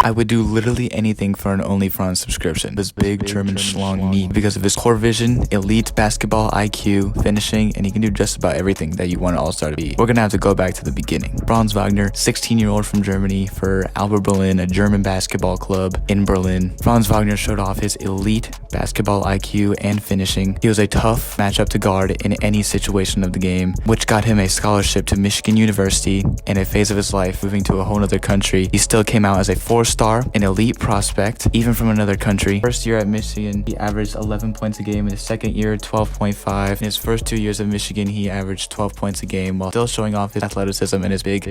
I would do literally anything for an OnlyFranz subscription. This big German schlong meat because of his core vision, elite basketball IQ, finishing, and he can do just about everything that you want an all-star to be. We're gonna have to go back to the beginning. Franz Wagner, 16-year-old from Germany for Alba Berlin, a German basketball club in Berlin. Franz Wagner showed off his elite basketball IQ and finishing. He was a tough matchup to guard in any situation of the game, which got him a scholarship to Michigan University. In a phase of his life, moving to a whole other country, he still came out as a 4-star, an elite prospect, even from another country. First year at Michigan, he averaged 11 points a game. In his second year, 12.5. In his first 2 years at Michigan, he averaged 12 points a game while still showing off his athleticism and his big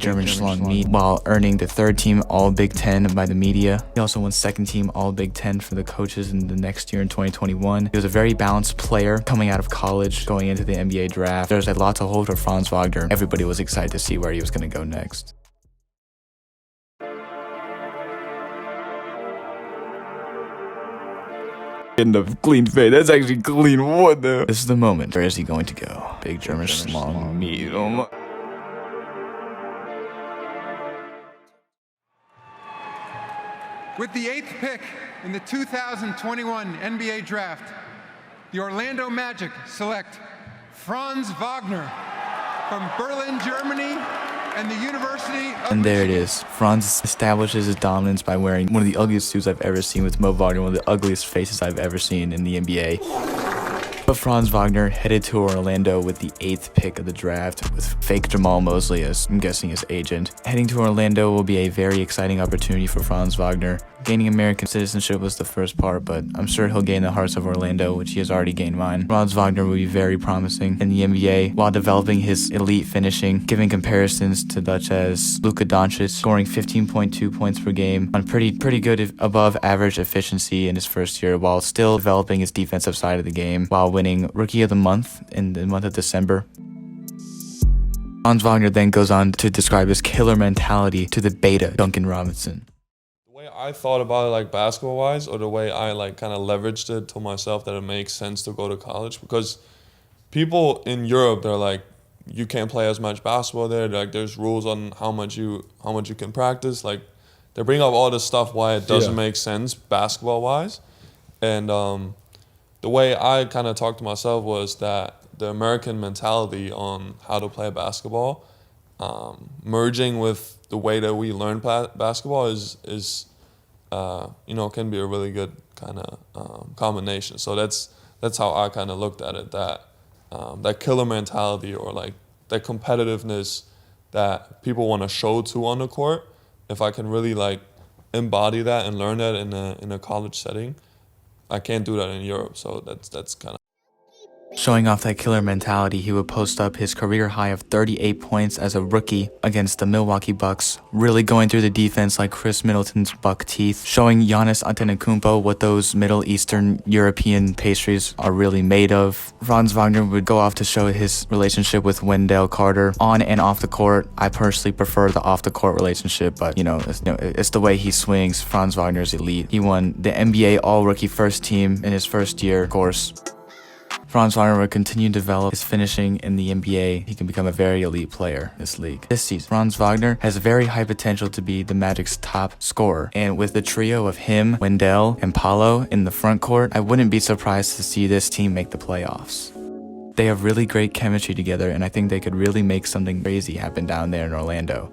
German schlong meat, while earning the 3rd team All Big Ten by the media. He also won 2nd team All Big Ten for the coaches in the next year in 2021. He was a very balanced player coming out of college, going into the NBA draft. There's a lot to hold for Franz Wagner. Everybody was excited to see where he was going to go next. In the clean fade. That's actually clean. What the? This is the moment. Where is he going to go? Big German schlong meat. Oh my. With the 8th pick in the 2021 NBA Draft, the Orlando Magic select Franz Wagner from Berlin, Germany, and the University of And there it is. Franz establishes his dominance by wearing one of the ugliest suits I've ever seen with Mo Wagner, one of the ugliest faces I've ever seen in the NBA. But Franz Wagner headed to Orlando with the 8th pick of the draft with fake Jamal Mosley as, I'm guessing, his agent. Heading to Orlando will be a very exciting opportunity for Franz Wagner. Gaining American citizenship was the first part, but I'm sure he'll gain the hearts of Orlando, which he has already gained mine. Franz Wagner will be very promising in the NBA while developing his elite finishing, giving comparisons to such as Luka Doncic, scoring 15.2 points per game on pretty good above average efficiency in his first year, while still developing his defensive side of the game, while winning Rookie of the Month in the month of December. Franz Wagner then goes on to describe his killer mentality to the beta Duncan Robinson. I thought about it like basketball wise, or the way I like kind of leveraged it to myself that it makes sense to go to college, because people in Europe, they're like, you can't play as much basketball there. Like there's rules on how much you can practice. Like they bring up all this stuff why it doesn't make sense basketball wise. And the way I kind of talked to myself was that the American mentality on how to play basketball, merging with the way that we learn basketball is can be a really good kind of combination. So that's how I kind of looked at it, that killer mentality, or like that competitiveness that people want to show to on the court. If I can really like embody that and learn that in a college setting, I can't do that in Europe. So that's kind of. Showing off that killer mentality, he would post up his career high of 38 points as a rookie against the Milwaukee Bucks, really going through the defense like Chris Middleton's buck teeth, showing Giannis Antetokounmpo what those Middle Eastern European pastries are really made of. Franz Wagner would go off to show his relationship with Wendell Carter on and off the court. I personally prefer the off the court relationship, but it's the way he swings. Franz Wagner's elite. He won the NBA All-Rookie First Team in his first year, of course. Franz Wagner will continue to develop his finishing in the NBA. He can become a very elite player in this league. This season, Franz Wagner has very high potential to be the Magic's top scorer. And with the trio of him, Wendell, and Paolo in the front court, I wouldn't be surprised to see this team make the playoffs. They have really great chemistry together, and I think they could really make something crazy happen down there in Orlando.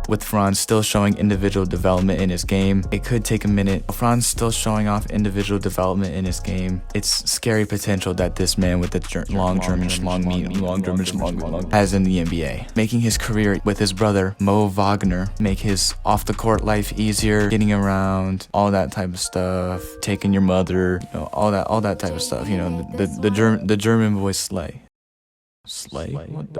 With Franz still showing individual development in his game, it could take a minute. Franz still showing off individual development in his game. It's scary potential that this man with the long German schlong meat has in the NBA. Making his career with his brother, Mo Wagner, make his off-the-court life easier, getting around, all that type of stuff, taking your mother, all that type of stuff. The German boys slay. Slay? What the